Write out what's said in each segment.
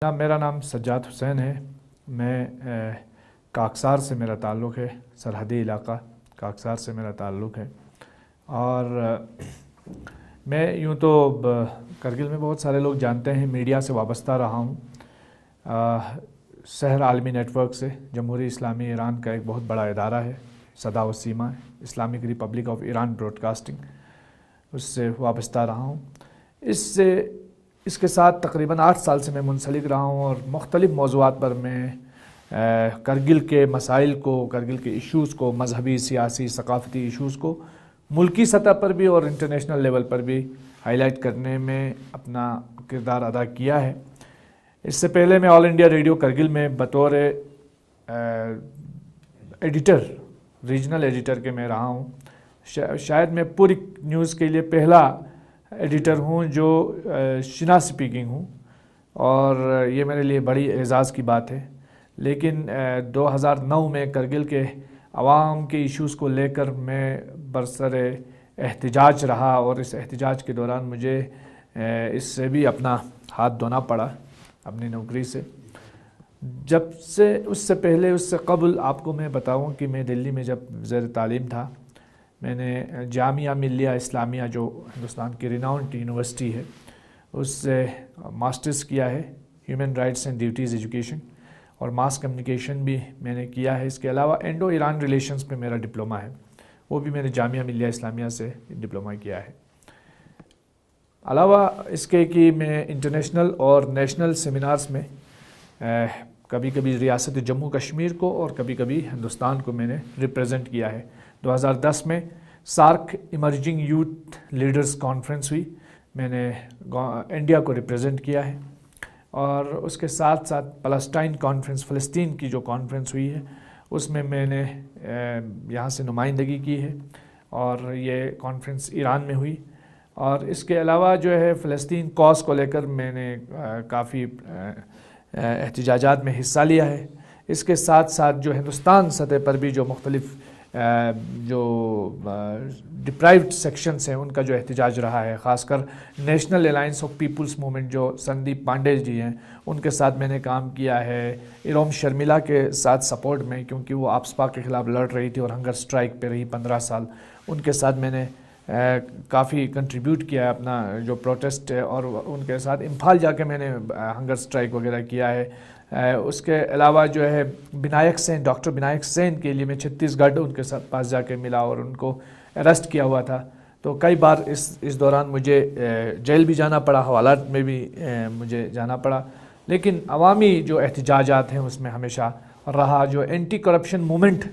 میرا نام سجاد حسین ہے۔ میں کاکسار سے میرا تعلق ہے، سرحدی علاقہ کاکسار سے میرا تعلق ہے۔ اور میں یوں تو کرگل میں بہت سارے لوگ جانتے ہیں، میڈیا سے وابستہ رہا ہوں۔ سحر عالمی نیٹ ورک سے، جمہوری اسلامی ایران کا ایک بہت بڑا ادارہ ہے، صدا و سیما ہے، Islamic Republic of Iran broadcasting, اس سے وابستہ رہا ہوں۔ اس کے ساتھ تقریباً 8 سال سے میں منسلک رہا ہوں، اور مختلف موضوعات پر میں کرگل کے مسائل کو، کرگل کے ایشوز کو، مذہبی، سیاسی، ثقافتی ایشوز کو ملکی سطح پر بھی اور انٹرنیشنل لیول پر بھی ہائی لائٹ کرنے میں اپنا کردار ادا کیا ہے۔ اس سے پہلے میں آل انڈیا ریڈیو کرگل میں بطور ایڈیٹر، ریجنل ایڈیٹر کے میں رہا ہوں۔ شاید میں پوری نیوز کے لیے پہلا ایڈیٹر ہوں جو شنا سپیکنگ ہوں، اور یہ میرے لیے بڑی اعزاز کی بات ہے۔ لیکن 2009 میں کرگل کے عوام کے ایشوز کو لے کر میں برسر احتجاج رہا، اور اس احتجاج کے دوران مجھے اس سے بھی اپنا ہاتھ دھونا پڑا اپنی نوکری سے۔ اس سے پہلے، اس سے قبل آپ کو میں بتاؤں کہ میں دلی میں جب زیر تعلیم تھا، میں نے جامعہ ملیہ اسلامیہ، جو ہندوستان کی ریناؤنڈ یونیورسٹی ہے، اس سے ماسٹرز کیا ہے، human rights and duties education, اور ماس کمیونیکیشن بھی میں نے کیا ہے۔ اس کے علاوہ انڈو ایران ریلیشنز پہ میرا ڈپلومہ ہے، وہ بھی میں نے جامعہ ملیہ اسلامیہ سے ڈپلومہ کیا ہے۔ علاوہ اس کے کہ میں انٹرنیشنل اور نیشنل سیمینارز میں کبھی کبھی ریاست جموں کشمیر کو اور کبھی کبھی ہندوستان کو میں نے ریپریزنٹ کیا ہے۔ 2010 میں SAARC emerging youth leaders conference ہوئی، میں نے انڈیا کو ریپریزنٹ کیا ہے۔ اور اس کے ساتھ ساتھ پلسٹائن کانفرنس، فلسطین کی جو کانفرنس ہوئی ہے، اس میں میں نے یہاں سے نمائندگی کی ہے، اور یہ کانفرنس ایران میں ہوئی۔ اور اس کے علاوہ جو ہے فلسطین کاز کو لے کر میں نے کافی احتجاجات میں حصہ لیا ہے۔ اس کے ساتھ ساتھ جو ہندوستان سطح پر بھی جو مختلف جو ڈپرائیوڈ سیکشنز ہیں، ان کا جو احتجاج رہا ہے، خاص کر national alliance of people's movement جو سندیپ پانڈے جی ہیں، ان کے ساتھ میں نے کام کیا ہے۔ ایروم شرمیلا کے ساتھ سپورٹ میں، کیونکہ وہ آپسپا کے خلاف لڑ رہی تھی اور ہنگر سٹرائک پہ رہی 15 سال، ان کے ساتھ میں نے کافی کنٹریبیوٹ کیا ہے اپنا جو پروٹیسٹ ہے، اور ان کے ساتھ امپھال جا کے میں نے ہنگر سٹرائک وغیرہ کیا ہے۔ اس کے علاوہ جو ہے بنائک سین، ڈاکٹر بنائک سین کے لیے میں چھتیس گڑھ ان کے ساتھ پاس جا کے ملا، اور ان کو اریسٹ کیا ہوا تھا۔ تو کئی بار اس دوران مجھے جیل بھی جانا پڑا، حوالات میں بھی مجھے جانا پڑا۔ لیکن عوامی جو احتجاجات ہیں اس میں ہمیشہ رہا، جو اینٹی کرپشن مومنٹ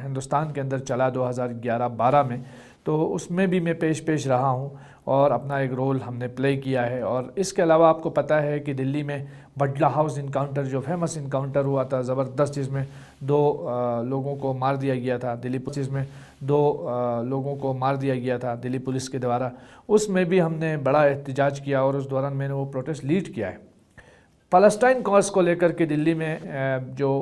ہندوستان کے اندر چلا 2011-12 میں، تو اس میں بھی میں پیش رہا ہوں، اور اپنا ایک رول ہم نے پلے کیا ہے۔ اور اس کے علاوہ آپ کو پتہ ہے کہ دلی میں بٹلہ ہاؤس انکاؤنٹر، جو فیمس انکاؤنٹر ہوا تھا زبردست، جس میں 2 لوگوں کو مار دیا گیا تھا، دلی پولیس میں 2 لوگوں کو مار دیا گیا تھا دلی پولیس کے دوارا، اس میں بھی ہم نے بڑا احتجاج کیا، اور اس دوران میں نے وہ پروٹیسٹ لیڈ کیا ہے۔ پلسٹائن کاز کو لے کر کے دلی میں جو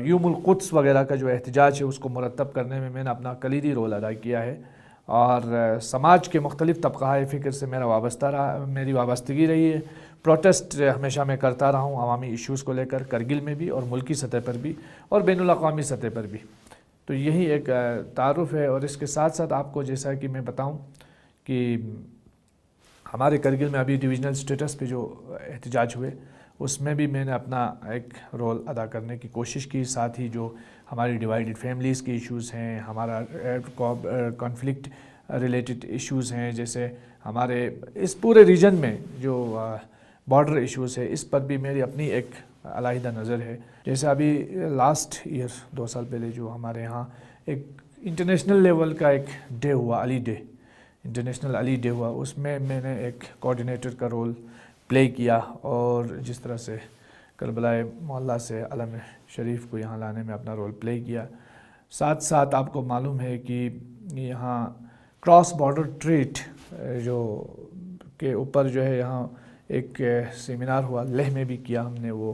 یوم القدس وغیرہ کا جو احتجاج ہے، اس کو مرتب کرنے میں نے اپنا کلیدی رول ادا کیا ہے، اور سماج کے مختلف طبقۂ فکر سے میری وابستگی رہی ہے۔ پروٹیسٹ ہمیشہ میں کرتا رہا ہوں عوامی ایشوز کو لے کر، کرگل میں بھی اور ملکی سطح پر بھی اور بین الاقوامی سطح پر بھی۔ تو یہی ایک تعارف ہے۔ اور اس کے ساتھ ساتھ آپ کو جیسا کہ میں بتاؤں کہ ہمارے کرگل میں ابھی ڈویژنل سٹیٹس پہ جو احتجاج ہوئے، اس میں بھی میں نے اپنا ایک رول ادا کرنے کی کوشش کی۔ ساتھ ہی جو ہماری ڈیوائیڈڈ فیملیز کے ایشوز ہیں، ہمارا کانفلکٹ ریلیٹڈ ایشوز ہیں، جیسے ہمارے اس پورے ریجن میں جو بارڈر ایشوز ہے، اس پر بھی میری اپنی ایک علیحدہ نظر ہے۔ جیسے ابھی لاسٹ ایئر 2 سال پہلے جو ہمارے ہاں ایک انٹرنیشنل لیول کا ایک ڈے ہوا، علی ڈے، انٹرنیشنل علی ڈے ہوا، اس میں میں نے ایک کوآرڈینیٹر کا رول پلے کیا، اور جس طرح سے کربلا معلیٰ سے علم شریف کو یہاں لانے میں اپنا رول پلے کیا۔ ساتھ ساتھ آپ کو معلوم ہے کہ یہاں کراس بارڈر ٹریڈ جو کے اوپر جو ہے یہاں ایک سیمینار ہوا، لیہ میں بھی کیا ہم نے، وہ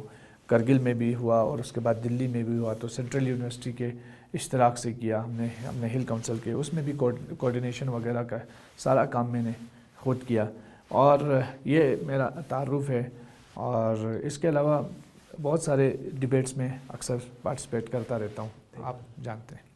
کرگل میں بھی ہوا، اور اس کے بعد دلی میں بھی ہوا، تو سینٹرل یونیورسٹی کے اشتراک سے کیا ہم نے ہل کونسل کے، اس میں بھی کوآرڈینیشن وغیرہ کا سارا کام میں نے خود کیا۔ اور یہ میرا تعارف ہے اور اس کے علاوہ بہت سارے ڈبیٹس میں اکثر پارٹیسپیٹ کرتا رہتا ہوں، آپ جانتے ہیں۔